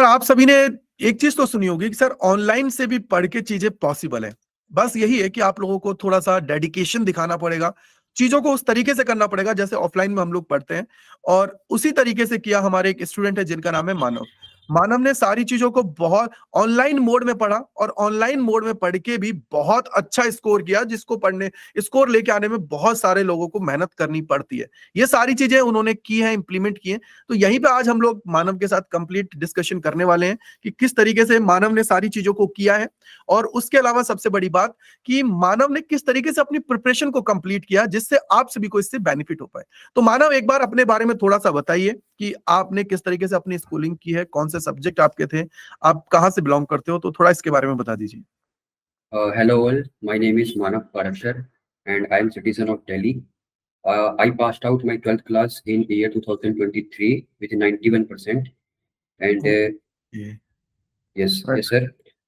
Sir आप सभी ने एक चीज़ तो सुनी होगी कि सर ऑनलाइन से भी पढ़ के चीज़ें पॉसिबल है। बस यही है कि आप लोगों को थोड़ा-सा डेडिकेशन दिखाना पड़ेगा, चीज़ों को उस तरीके से करना पड़ेगा जैसे ऑफलाइन में हम लोग पढ़ते हैं और उसी तरीके से किया हमारे एक स्टूडेंट है जिनका नाम है मानव। मानव ने सारी चीज़ों को बहुत ऑनलाइन मोड में पढ़ा और ऑनलाइन मोड में पढ़ के भी बहुत अच्छा स्कोर किया जिसको पढ़ने स्कोर लेके आने में बहुत सारे लोगों को मेहनत करनी पड़ती है। ये सारी चीज़ें उन्होंने की हैं, इम्प्लीमेंट की हैं। तो यहीं पे आज हम लोग मानव के साथ कंप्लीट डिस्कशन करने वाले हैं कि किस तरीके से मानव ने सारी चीजों को किया है और उसके अलावा सबसे बड़ी बात कि मानव ने किस तरीके से अपनी प्रिपरेशन को कंप्लीट किया जिससे आप सभी को इससे बेनिफिट हो पाए। तो मानव एक बार अपने बारे में थोड़ा सा बताइए कि आपने किस तरीके से अपनी स्कूलिंग की है, कौन से सब्जेक्ट आपके थे, आप कहाँ से बिलोंग करते हो, तो थोड़ा इसके बारे में बता दीजिए। Hello all, my name is Manav Parashar and I am citizen of Delhi. I passed out my 12th class in year 2023 with 91% and okay. yes sir.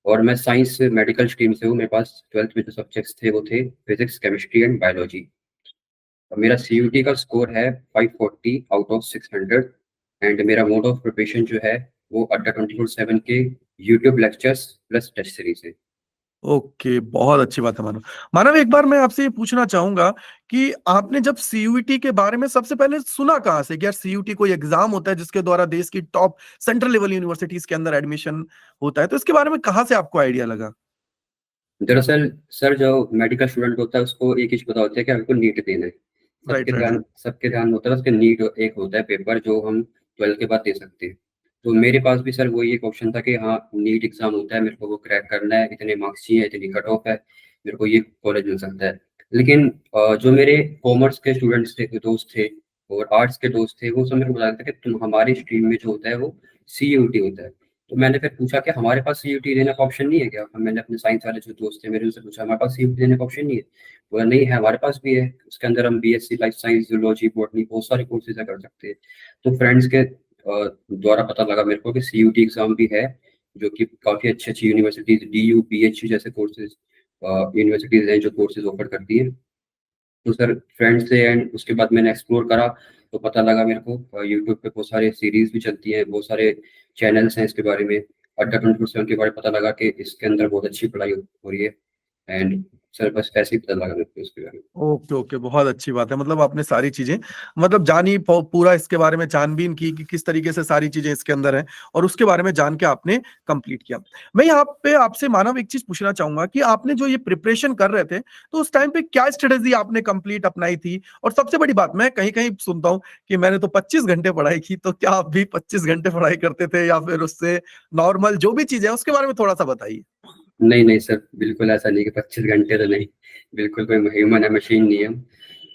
और मैं साइंस मेडिकल स्ट्रीम से हूँ। मेरे पास 12th में जो सब्जेक्ट्स थे वो थे फिजिक्स, केमिस्ट्री एंड बायोलॉजी। मेरा CUT का स्कोर है 540 आउट ऑफ 600 एंड मेरा मोड ऑफ प्रिपरेशन जो है वो अड्डा 24/7 के YouTube lectures plus test series है। ओके, बहुत अच्छी बात है मानव। मानव एक बार मैं आपसे ये पूछना चाहूँगा कि आपने जब सीयूईटी के बारे में सबसे पहले सुना कहाँ से कि यार सीयूईटी कोई एग्ज़ाम होता है जिसके द्वारा देश की टॉप सेंट्रल लेवल यूनिवर्सिटीज़ के अंदर एडमिशन होता है, तो इसके बारे में कहाँ से आपको आइडिया लगा? दरअसल सर जो मेडिकल स्टूडेंट होता है उसको एक चीज पता होता है कि हमको नीट देना है। Right, right, right. सबके ध्यान में होता है उसके नीट एक होता है पेपर जो हम 12 के बाद दे सकते हैं। तो मेरे पास भी सर वही एक ऑप्शन था कि हाँ नीट एग्जाम होता है, मेरे को वो क्रैक करना है, इतने मार्क्स चाहिए, इतनी कट ऑफ है, मेरे को ये कॉलेज मिल सकता है। लेकिन जो मेरे कॉमर्स के स्टूडेंट्स थे, दोस्त थे और आर्ट्स के दोस्त थे, वो सब मेरे को बता रहे थे कि तुम हमारी स्ट्रीम में जो होता है वो CUT होता है। तो मैंने फिर पूछा कि हमारे पास CUT देने का ऑप्शन नहीं है क्या? मैंने अपने साइंस वाले जो दोस्त थे मेरे उनसे पूछा हमारे पास CUT देने का ऑप्शन नहीं है? बोला नहीं है, हमारे पास भी है। उसके अंदर हम BSc life science, zoology, botany बहुत सारे कोर्सेज कर सकते हैं। तो फ्रेंड्स के द्वारा पता लगा मेरे को कि CUT एग्जाम भी है जो कि काफ़ी अच्छी अच्छी यूनिवर्सिटीज DU PHU जैसे कोर्सेज यूनिवर्सिटीज हैं जो कोर्सेज ऑफर करती है। तो सर फ्रेंड से एंड उसके बाद मैंने एक्सप्लोर करा तो पता लगा मेरे को यूट्यूब पे बहुत सारे सीरीज भी चलती हैं, बहुत सारे चैनल्स हैं इसके बारे में। अड्डा 24/7 के बारे में पता लगा कि इसके अंदर बहुत अच्छी पढ़ाई हो रही है एंड सर बस ऐसे ही पता लगा मेरे को इसके बारे में। ओके, ओके, बहुत अच्छी बात है। मतलब आपने सारी चीज़ें मतलब जानी प पूरा इसके बारे में छानबीन की कि किस तरीके से सारी चीज़ें इसके अंदर हैं और उसके बारे में जान के आपने कंप्लीट किया। मैं यहाँ पे आपसे मानव एक चीज़ पूछना चाहूँगा कि आपने जो ये प्रिपरेशन कर रहे थे, तो उस टाइम पे क्या स्ट्रैटेजी आपने कंप्लीट अपनाई थी? और सबसे बड़ी बात मैं कहीं-कहीं सुनता हूँ कि मैंने तो 25 घंटे पढ़ाई की, तो क्या आप भी 25 घंटे पढ़ाई करते थे या फिर उससे नॉर्मल जो भी चीज़ है उसके बारे में थोड़ा-सा बताइए? नहीं नहीं सर, बिल्कुल ऐसा नहीं कि 25 घंटे तो नहीं, बिल्कुल कोई ह्यूमन है, मशीन नहीं है हम।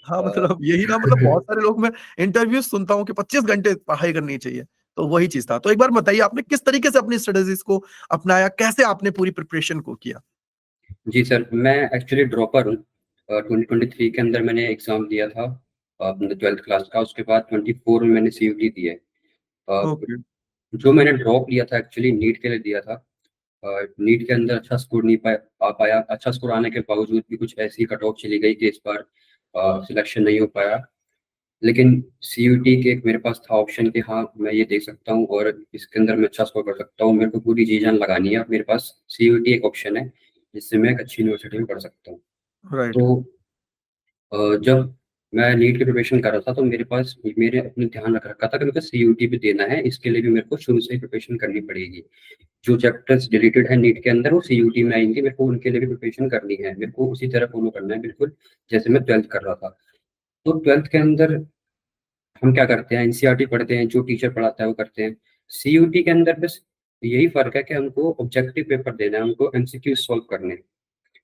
हाँ, अ, मतलब यही ना मतलब बहुत सारे लोग मैं इंटरव्यूज़ सुनता हूँ कि 25 घंटे पढ़ाई करनी चाहिए, तो वही चीज़ था। तो एक बार बताइए आपने किस तरीके से अपनी स्ट्रेटेजीज़ को अपनाया? कैसे आपने पूरी प्रिपरेशन को किया? जी सर, मैं एक्चुअली ड्रॉपर हूँ। 2023 के अंदर मैंने एग्ज़ाम दिया था अपने 12th क्लास का, उसके बाद 24 में मैंने CUT दी है। अ, ओके, जो मैंने ड्रॉप लिया था एक्चुअली नीट के लिए दिया था। नीट के अंदर अच्छा स्कोर नहीं आ पाया। अच्छा स्कोर आने के बावजूद भी कुछ ऐसी कट ऑफ चली गई कि इस बार सिलेक्शन नहीं हो पाया। लेकिन CUT के एक मेरे पास था ऑप्शन कि हाँ, मैं ये दे सकता हूँ और इसके अंदर मैं अच्छा स्कोर कर सकता हूँ। मेरे को पूरी जी-जान लगानी है। मेरे पास CUT एक ऑप्शन है, जिससे मैं एक अच्छी यूनिवर्सिटी में पढ़ सकता हूँ। राइट। तो जब मैं नीट की प्रिपरेशन कर रहा था तो मेरे पास मेरे अपने ध्यान रख रखा था कि मेरे को CUT भी देना है, इसके लिए भी मेरे को शुरू से ही प्रिपरेशन करनी पड़ेगी। जो चैप्टर्स डिलीटेड है नीट के अंदर वो CUT में आएँगे, मेरे को उनके लिए भी प्रिपरेशन करनी है। मेरे को उसी तरह फ़ॉलो करना है बिल्कुल, जैसे मैं 12th कर रहा था। तो 12th के अंदर हम क्या करते हैं, NCERT पढ़ते हैं, जो टीचर पढ़ाता है वो करते हैं। CUT के अंदर बस यही फ़र्क है कि हमको ऑब्जेक्टिव पेपर देना है, हमको MCQ सॉल्व करने हैं,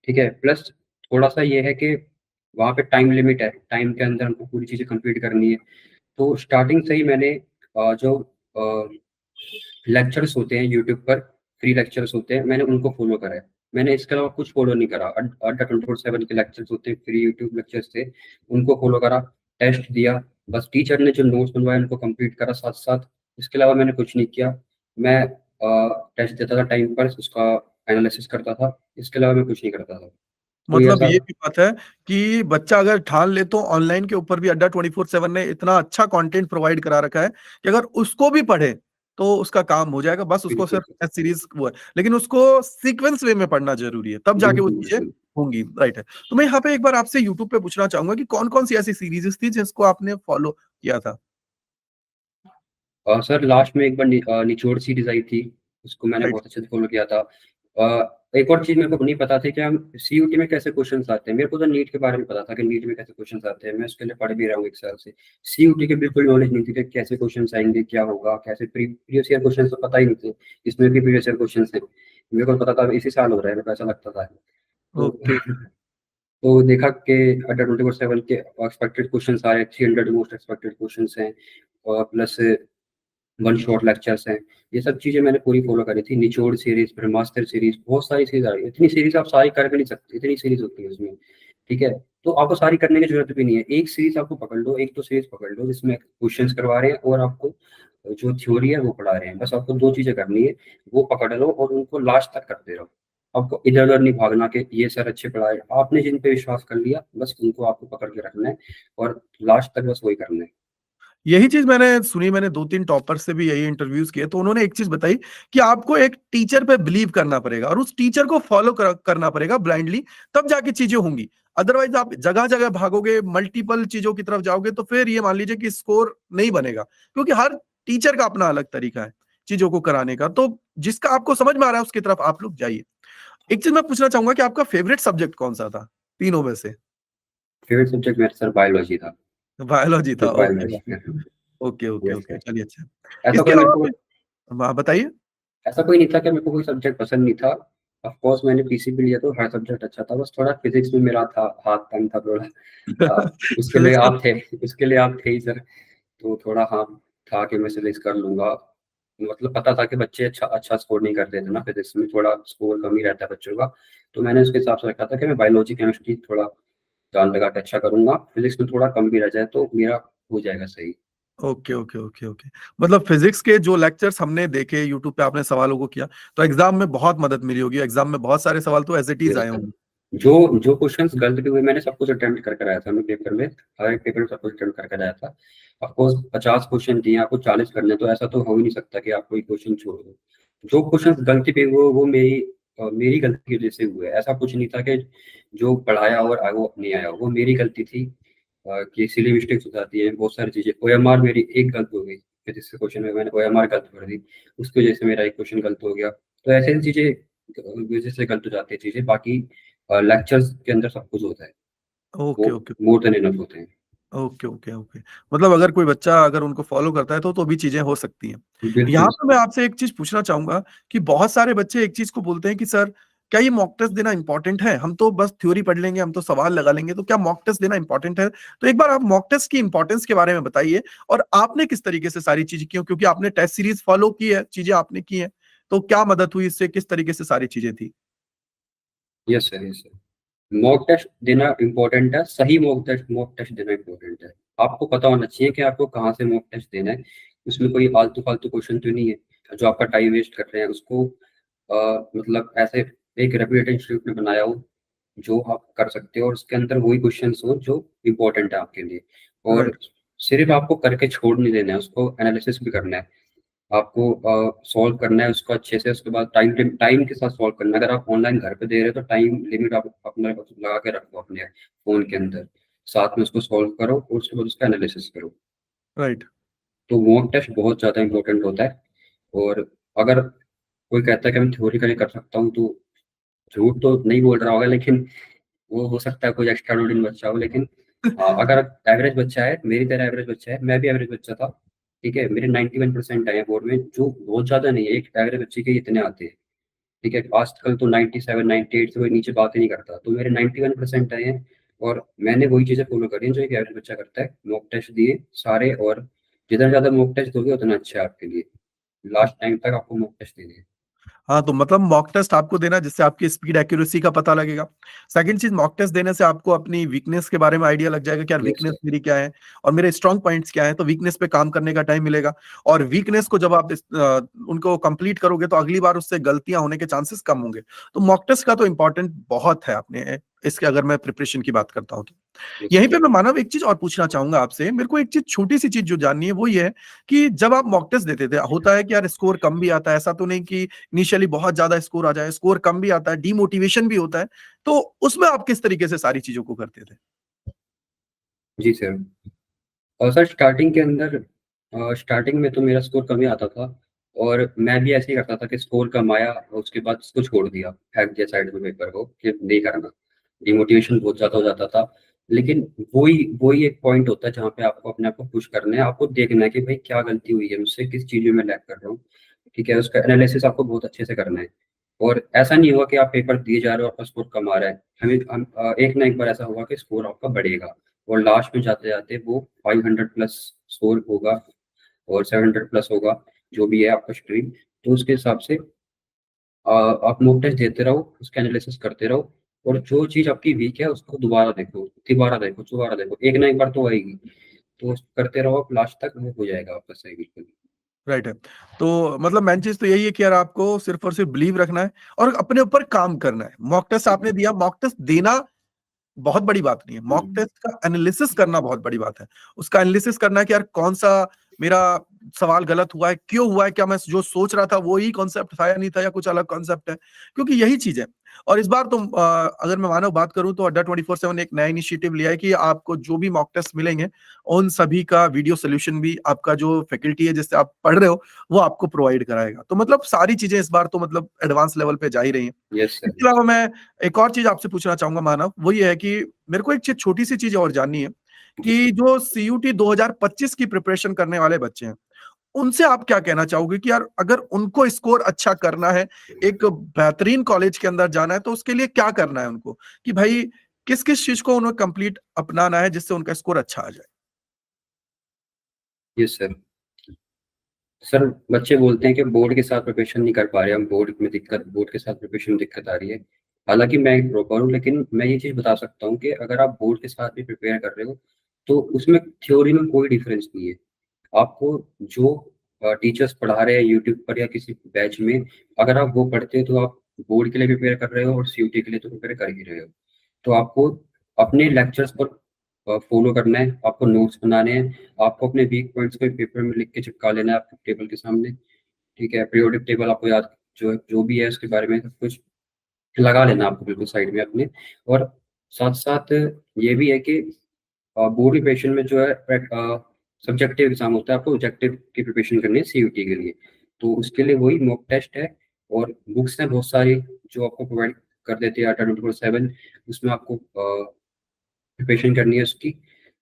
ठीक है? प्लस थोड़ा-सा ये है कि वहाँ पे टाइम लिमिट है, टाइम के अंदर हमको पूरी चीज़ें कंप्लीट करनी है। तो स्टार्टिंग से ही मैंने जो लेक्चर्स होते हैं यूट्यूब पर, फ्री लेक्चर्स होते हैं, मैंने उनको फ़ॉलो करा है। मैंने इसके अलावा कुछ फ़ॉलो नहीं करा। अड्डा 24/7 के लेक्चर्स होते हैं, फ्री यूट्यूब लेक्चर्स थे, उनको फ़ॉलो करा, टेस्ट दिया, बस टीचर ने जो नोट्स बनवाए उनको कंप्लीट करा साथ-साथ। इसके अलावा मैंने कुछ नहीं किया। मैं टेस्ट देता था टाइम पर, उसका एनालिसिस करता था, इसके अलावा मैं कुछ नहीं करता था। कोई मतलब ऐसा ये भी बात है कि बच्चा अगर ठान ले तो ऑनलाइन के ऊपर भी अड्डा 24/7 ने इतना अच्छा कंटेंट प्रोवाइड करा रखा है कि अगर उसको भी पढ़े तो उसका काम हो जाएगा, बस उसको बिल्कुल, सिर्फ टेस्ट सीरीज़ वो है। लेकिन उसको सीक्वेंस वे में पढ़ना ज़रूरी है, तब जाके वो बिल्कुल, चीज़ें बिल्कुल। होंगी, राइट है। तो मैं यहाँ पे एक बार आपसे यूट्यूब पे पूछना चाहूँगा कि कौन-कौन सी ऐसी सीरीज़ेज़ थी जिसको आपने फॉलो किया था? सर लास्ट में एक बार निचोड़ सीरीज़ आई थी, उसको मैंने राइट, बहुत अच्छे से फ़ॉलो किया था। एक और चीज़ मेरे को नहीं पता थी कि हम सीयूटी में कैसे क्वेश्चन्स आते हैं। मेरे को तो नीट के बारे में पता था कि नीट में कैसे क्वेश्चन्स आते हैं, मैं उसके लिए पढ़ भी रहा हूँ 1 साल से। सीयूटी की बिल्कुल नॉलेज नहीं थी कि कैसे क्वेश्चन्स आएँगे, क्या होगा, कैसे प्रीवियस ईयर क्वेश्चन्स तो पता ही नहीं थे, इसमें भी प्रीवियस ईयर क्वेश्चन्स हैं। मेरे को पता था इसी साल हो रहा है, मेरे को ऐसा लगता था। तो ओके, तो देखा कि अंडर 24/7 के एक्सपेक्टेड क्वेश्चन्स आ रहे हैं, 300 मोस्ट एक्सपेक्टेड क्वेश्चन्स हैं और प्लस वन शॉट लेक्चर्स हैं। ये सब चीज़ें मैंने पूरी फ़ॉलो करी थी। निचोड़ सीरीज़, ब्रह्मास्त्र सीरीज़, बहुत सारी सीरीज़ आ रही है। इतनी सीरीज़ आप सारी कर भी नहीं सकते, इतनी सीरीज़ होती है उसमें, ठीक है? तो आपको सारी करने की ज़रूरत भी नहीं है। एक सीरीज़ आपको पकड़ लो, 1-2 सीरीज़ पकड़ लो जिसमें क्वेश्चन्स करवा रहे हैं और आपको जो थ्योरी है वो पढ़ा रहे हैं। बस आपको 2 चीज़ें करनी है, वो पकड़ लो और उनको लास्ट तक करते रहो। आपको इधर-उधर नहीं भागना कि ये सर अच्छे पढ़ाए। आपने जिन पे विश्वास कर लिया, बस उनको आपको पकड़ के रखना है और लास्ट तक बस वही करना है। यही चीज़ मैंने सुनी, मैंने 2-3 टॉपर से भी यही इंटरव्यूज़ किए, तो उन्होंने एक चीज़ बताई कि आपको एक टीचर पे बिलीव करना पड़ेगा और उस टीचर को फॉलो करना पड़ेगा ब्लाइंडली, तब जाके चीज़ें होंगी। अदरवाइज़ आप जगह-जगह भागोगे, मल्टीपल चीज़ों की तरफ जाओगे, तो फिर ये मान लीजिए कि स्कोर नहीं बनेगा, क्योंकि हर टीचर का अपना अलग तरीका है, चीज़ों को कराने का। तो जिसका आपको समझ में आ रहा है, उसकी तरफ आप लोग जाइए। एक चीज़ मैं पूछना चाहूँगा कि आपका फेवरेट सब्जेक्ट कौन-सा था, तीनों में से? फेवरेट सब्जेक्ट मेरा सर बायोलॉजी था। बायोलॉजी था, physics okay, biology. Okay. Okay, okay, yes okay, sir. चलिए अच्छा। ऐसा इसके कोई मेरे अलावा को कोई हाँ, बताइए? ऐसा कोई नहीं था कि मेरे को कोई सब्जेक्ट पसंद नहीं था। ऑफ़ कोर्स मैंने पीसीबी लिया तो हर सब्जेक्ट अच्छा था, बस थोड़ा फिज़िक्स में मेरा था हाथ तंग था थोड़ा। उसके लिए फिज़िक्स में आप थे उसके लिए आप थे ही सर, तो थोड़ा हाँ, था कि मैं फिज़िक्स कर लूँगा। मतलब पता था कि बच्चे अच्छा अच्छा स्कोर नहीं करते थे ना फिज़िक्स में, थोड़ा स्कोर कम ही रहता है बच्चों का। तो मैंने उसके हिसाब से रखा था कि मैं बायोलॉजी, केमिस्ट्री थोड़ा जान लगा के अच्छा करूँगा, फिज़िक्स में थोड़ा कम भी रह जाए तो मेरा हो जाएगा सही। Okay, okay, okay, okay. मतलब फिज़िक्स के जो लेक्चर्स हमने देखे, यूट्यूब पे आपने सवालों को किया, तो एग्ज़ाम में बहुत मदद मिली होगी, एग्ज़ाम में बहुत सारे सवाल तो एज़ इट इज़ यस आए सर। होंगे। जो जो क्वेश्चन्स गलत भी हुए मैंने सब कुछ अटेम्प्ट कर कर आया था मैं पेपर में, हर एक पेपर में सब कुछ अटेम्प्ट कर कर आया था। ऑफ़ कोर्स 50 क्वेश्चन दिए आपको 40 करने हैं, तो ऐसा तो हो ही नहीं सकता कि आप कोई क्वेश्चन छोड़ दो। जो क्वेश्चन्स गलती पे हुए वो मेरी गलती की वज़ह से हुए। ऐसा कुछ नहीं था कि जो पढ़ाया और वो नहीं आया, वो मेरी गलती थी कि सिली मिस्टेक्स हो जाती हैं बहुत सारी चीज़ें। ओएमआर मेरी एक गलत हो गई, फिज़िक्स के क्वेश्चन में मैंने ओएमआर गलत कर दी, उसकी वज़ह से मेरा एक क्वेश्चन गलत हो गया। तो ऐसी-ऐसी चीज़ें वज़ह से गलत हो जाती है चीज़ें, बाकी लेक्चर्स के अंदर सब कुछ होता है, ओके, वो ओके। मोर देन इनफ होते हैं। Okay, okay, okay. मतलब अगर कोई बच्चा अगर उनको फ़ॉलो करता है तो भी चीज़ें हो सकती हैं। यहाँ बिल्कुल, पे मैं आपसे एक चीज़ पूछना चाहूँगा कि बहुत सारे बच्चे एक चीज़ को बोलते हैं कि सर, क्या ये मॉक टेस्ट देना इम्पोर्टेंट है? हम तो बस थ्योरी पढ़ लेंगे, हम तो सवाल लगा लेंगे, तो क्या मॉक टेस्ट देना इम्पोर्टेंट है? तो एक बार आप मॉक टेस्ट की इम्पोर्टेंस के बारे में बताइए और आपने किस तरीके से सारी चीज़ें की? क्योंकि आपने टेस्ट सीरीज़ फ़ॉलो की है, चीज़ें आपने की हैं, तो क्या मदद हुई इससे? किस तरीके से सारी चीज़ें थी? Yes sir, yes sir. Mock test देना इम्पोर्टेंट है, सही मॉक टेस्ट देना इम्पोर्टेंट है। आपको पता होना चाहिए कि आपको कहाँ से मॉक टेस्ट देना है, उसमें कोई आलतू-फालतू क्वेश्चन तो नहीं है, जो आपका टाइम वेस्ट कर रहे हैं उसको मतलब ऐसे एक रेप्यूटेड इंस्टीट्यूट ने बनाया हो, जो आप कर सकते हो और उसके अंदर वही क्वेश्चन्स हो जो इम्पोर्टेंट है आपके लिए और राइट, सिर्फ़ आपको करके छोड़ नहीं देना है, उसको एनालिसिस भी करना है। आपको सॉल्व करना है उसको अच्छे से, उसके बाद टाइम के साथ सॉल्व करना है। अगर आप ऑनलाइन घर पे दे रहे हो तो टाइम लिमिट आप अपना लगा के रखो अपने फ़ोन के अंदर। साथ में उसको सॉल्व करो और उसके बाद उसका एनालिसिस करो। राइट। तो मॉक टेस्ट बहुत ज़्यादा इम्पोर्टेंट होता है और अगर कोई कहता है कि मैं थ्योरेटिकली कर सकता हूँ, तो झूठ तो नहीं बोल रहा होगा, लेकिन वो हो सकता है कोई एक्स्ट्राऑर्डिनरी बच्चा हो, लेकिन अगर एवरेज बच्चा है, मेरी तरह एवरेज बच्चा है, मैं भी एवरेज बच्चा था, ठीक है? मेरे 91% आए हैं बोर्ड में, जो बहुत ज़्यादा नहीं है, एक एवरेज बच्चे के इतने आते हैं, ठीक है? आजकल तो 97, 98 से कोई नीचे बात ही नहीं करता, तो मेरे 91% आए हैं और मैंने वही चीज़ें फ़ॉलो करी हैं जो एक एवरेज बच्चा करता है, मॉक टेस्ट दिए सारे और जितना ज़्यादा मॉक टेस्ट दोगे उतना अच्छा है आपके लिए। लास्ट टाइम तक आपको मॉक टेस्ट देने हैं। हाँ, तो मतलब मॉक टेस्ट आपको देना है जिससे आपकी स्पीड एक्यूरेसी का पता लगेगा। सेकंड चीज़ मॉक टेस्ट देने से आपको अपनी वीकनेस के बारे में आइडिया लग जाएगा कि यार यस वीकनेस सर। मेरी क्या है और मेरे स्ट्रॉन्ग पॉइंट्स क्या हैं, तो वीकनेस पे काम करने का टाइम मिलेगा और वीकनेस को जब आप उनको कंप्लीट करोगे तो अगली बार उससे गलतियाँ होने के चांसेस कम होंगे। तो मॉक टेस्ट का तो इम्पोर्टेंट बहुत है, आपने इसके अगर मैं प्रिपरेशन की बात करता हूँ तो। यस यहीं सर। पे मैं मानव एक चीज़ और पूछना चाहूँगा आपसे, मेरे को एक चीज़ छोटी-सी चीज़ जो जाननी है वो ये है कि जब आप मॉक टेस्ट देते थे, होता है कि यार स्कोर कम भी आता है, ऐसा तो नहीं कि इनिशियली बहुत ज़्यादा स्कोर आ जाए, स्कोर कम भी आता है, डीमोटिवेशन भी होता है, तो उसमें आप किस तरीके से सारी चीज़ों को करते थे? जी सर। और सर स्टार्टिंग के अंदर स्टार्टिंग में तो मेरा स्कोर कम ही आता था और मैं भी ऐसे ही करता था कि स्कोर कम आया और उसके बाद उसको छोड़ दिया, फेंक दिया साइड में पेपर को कि नहीं करना। डिमोटिवेशन बहुत ज़्यादा हो जाता था। लेकिन वही वही एक पॉइंट होता है जहाँ पे आपको अपने आप को पुश करना है, आपको देखना है कि भाई क्या गलती हुई है मुझसे, किस चीज़ में मैं लैग कर रहा हूँ, ठीक है? उसका एनालिसिस आपको बहुत अच्छे से करना है। और ऐसा नहीं होगा कि आप पेपर दिए जा रहे हो, आपका स्कोर कम आ रहा है। एक ना एक बार ऐसा होगा कि स्कोर आपका बढ़ेगा और लास्ट में जाते-जाते वो 500 प्लस स्कोर होगा और 700 प्लस होगा, जो भी है आपका स्ट्रीम। तो उसके हिसाब से आप मॉक टेस्ट देते रहो, उसका एनालिसिस करते रहो और जो चीज़ आपकी वीक है उसको दोबारा देखो, तिबारा देखो, दोबारा देखो, एक ना एक बार तो आएगी। तो करते रहो आप लास्ट तक, वो हो जाएगा आपका सही बिल्कुल। राइट है। तो मतलब मेन चीज़ तो यही है कि यार आपको सिर्फ़ और सिर्फ़ बिलीव रखना है और अपने ऊपर काम करना है। मॉक टेस्ट आपने दिया, मॉक टेस्ट देना बहुत बड़ी बात नहीं है। मॉक हुँ, टेस्ट का एनालिसिस करना बहुत बड़ी बात है। उसका एनालिसिस करना है कि यार कौन-सा मेरा सवाल गलत हुआ है, क्यों हुआ है? क्या मैं जो सोच रहा था वो ही कॉन्सेप्ट था या नहीं था या कुछ अलग कॉन्सेप्ट है? क्योंकि यही चीज़ है। और इस बार तो अगर मैं मानव बात करूँ तो अड्डा 24/7 एक नया इनिशिएटिव लिया है कि आपको जो भी मॉक टेस्ट मिलेंगे, उन सभी का वीडियो सॉल्यूशन भी आपका जो फैकल्टी है जिससे आप पढ़ रहे हो, वो आपको प्रोवाइड कराएगा। तो मतलब सारी चीज़ें इस बार तो मतलब एडवांस लेवल पे जा ही रही हैं। यस सर, इसके अलावा मैं एक और चीज़ आपसे पूछना चाहूँगा मानव, वो ये है कि मेरे को एक चीज़ छोटी-सी चीज़ और जाननी है जी कि सर। जो सीयूटी 2025 की प्रिपरेशन करने वाले बच्चे हैं, उनसे आप क्या कहना चाहोगे कि यार अगर उनको स्कोर अच्छा करना है, एक बेहतरीन कॉलेज के अंदर जाना है, तो उसके लिए क्या करना है उनको? कि भाई किस-किस चीज़ को उन्हें कंप्लीट अपनाना है जिससे उनका स्कोर अच्छा आ जाए? Yes sir. सर, बच्चे बोलते हैं कि बोर्ड के साथ प्रिपरेशन नहीं कर पा रहे हम, बोर्ड के साथ प्रिपरेशन में दिक्कत आ रही है। हालाँकि मैं एक ड्रॉपर हूँ, लेकिन मैं ये चीज़ बता सकता हूँ कि अगर आप बोर्ड के साथ भी प्रिपेयर कर रहे हो, तो उसमें थ्योरी में कोई डिफरेंस नहीं है। आपको जो टीचर्स पढ़ा रहे हैं यूट्यूब पर या किसी बैच में, अगर आप वो पढ़ते हो, तो आप बोर्ड के लिए प्रिपेयर कर रहे हो और सीयूटी के लिए तो प्रिपेयर कर ही रहे हो। तो आपको अपने लेक्चर्स पर फ़ॉलो करना है, आपको नोट्स बनाने हैं, आपको अपने वीक पॉइंट्स को पेपर में लिख के चिपका लेना है आपके टेबल के सामने, ठीक है? पीरियोडिक टेबल आपको याद जो भी है उसके बारे में सब कुछ लगा लेना आपको बिल्कुल साइड में अपने। और साथ-साथ ये भी है कि बोर्ड प्रिपरेशन में जो है सब्जेक्टिव एग्ज़ाम होता है, आपको ऑब्जेक्टिव की प्रिपरेशन करनी है सीयूटी के लिए। तो उसके लिए वही मॉक टेस्ट है और बुक्स हैं बहुत सारी जो आपको प्रोवाइड कर देती है अड्डा 24/7 उसमें आपको प्रिपरेशन करनी है उसकी।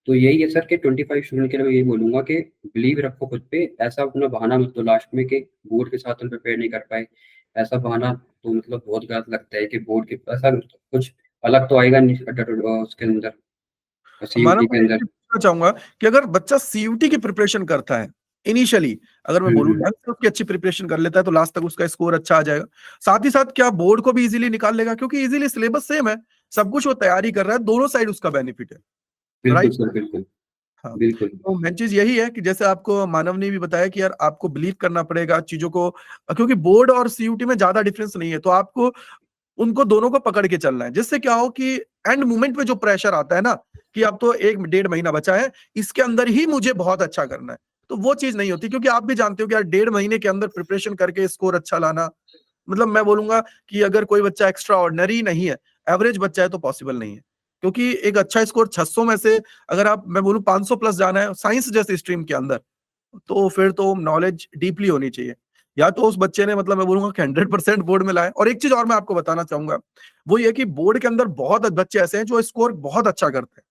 तो यही है सर कि 25 स्टूडेंट के लिए मैं यही बोलूँगा कि बिलीव रखो खुद पे, ऐसा अपना बहाना मत दो लास्ट में कि बोर्ड के साथ हम प्रिपेयर नहीं कर पाए। ऐसा बहाना तो मतलब बहुत गलत लगता है कि बोर्ड के ऐसा कुछ अलग तो आएगा नहीं उसके अंदर मानो सीयूटी मैं के एक अंदर। चीज़ पूछना चाहूँगा कि अगर बच्चा सीयूटी की प्रिपरेशन करता है, इनिशियली अगर मैं हुँ, बोलूँ हुँ। ढंग से उसकी अच्छी प्रिपरेशन कर लेता है तो लास्ट तक उसका स्कोर अच्छा आ जाएगा। साथ ही साथ क्या बोर्ड को भी ईज़िली निकाल लेगा क्योंकि ईज़िली सिलेबस सेम है, सब कुछ वो तैयारी कर रहा है, दोनों साइड उसका बेनिफिट है, बिल्कुल राइट? सर, बिल्कुल, हाँ, बिल्कुल। तो मेन चीज़ यही है कि जैसे आपको मानव ने भी बताया कि यार आपको बिलीव करना पड़ेगा चीज़ों को क्योंकि बोर्ड और सीयूटी में ज़्यादा डिफरेंस नहीं है, तो आपको उनको दोनों को पकड़ के चलना है। जिससे क्या हो कि एंड मोमेंट पे जो प्रेशर आता है ना, कि अब तो 1 डेढ़ महीना बचा है, इसके अंदर ही मुझे बहुत अच्छा करना है। तो वो चीज़ नहीं होती क्योंकि आप भी जानते हो कि यार डेढ़ महीने के अंदर प्रिपरेशन करके स्कोर अच्छा लाना, मतलब मैं बोलूँगा कि अगर कोई बच्चा एक्स्ट्रा ऑर्डिनरी नहीं है, एवरेज बच्चा है तो पॉसिबल नहीं है। क्योंकि एक अच्छा स्कोर 600 में से अगर आप मैं बोलूँ 500 प्लस जाना है साइंस जैसी स्ट्रीम के अंदर, तो फिर तो नॉलेज डीपली होनी चाहिए। या तो उस बच्चे ने मतलब मैं बोलूँगा कि 100% बोर्ड में लाए और एक चीज़ और मैं आपको बताना चाहूँगा, वो ये कि बोर्ड के अंदर बहुत बच्चे ऐसे हैं जो स्कोर बहुत अच्छा करते हैं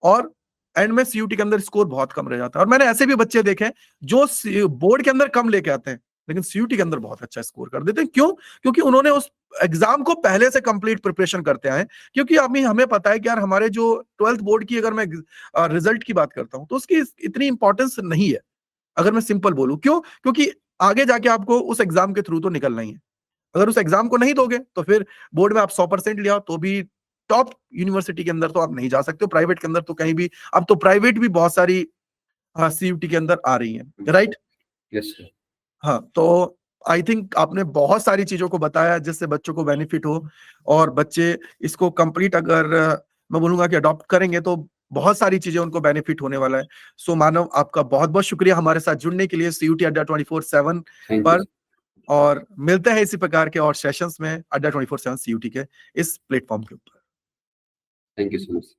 और एंड में सीयूटी के अंदर स्कोर बहुत कम रह जाता है और मैंने ऐसे भी बच्चे देखे हैं जो बोर्ड के अंदर कम लेके आते हैं, लेकिन सीयूटी के अंदर बहुत अच्छा स्कोर कर देते हैं। क्यों? क्योंकि उन्होंने उस एग्ज़ाम को पहले से कंप्लीट प्रिपरेशन करते आए हैं। क्योंकि अभी हमें पता है कि यार हमारे जो 12th बोर्ड की अगर मैं रिज़ल्ट की बात करता हूँ, तो उसकी इतनी इम्पोर्टेंस नहीं है। अगर मैं सिंपल बोलूँ, क्यों? क्योंकि आगे जाके आपको उस एग्ज़ाम के थ्रू तो निकलना ही है। अगर उस एग्ज़ाम को नहीं दोगे, तो फिर बोर्ड में आप 100% ले आओ, तो भी टॉप यूनिवर्सिटी के अंदर तो आप नहीं जा सकते हो, प्राइवेट के अंदर तो कहीं भी अब तो प्राइवेट भी बहुत सारी सीयूटी के अंदर आ रही हैं, राइट? Yes sir. हाँ, तो आई थिंक आपने बहुत सारी चीजों को बताया जिससे बच्चों को बेनिफिट हो, और बच्चे इसको कंप्लीट अगर मैं बोलूंगा कि अडॉप्ट करेंगे तो बहुत सारी चीजें उनको बेनिफिट होने वाला है। सो मानव, आपका बहुत बहुत शुक्रिया हमारे साथ जुड़ने के लिए CUET अड्डा 24/7 थैंक यू पर, सर। और मिलते हैं इसी प्रकार के और सेशंस में अड्डा 24/7 CUET के इस प्लेटफॉर्म के ऊपर। Thank you so much.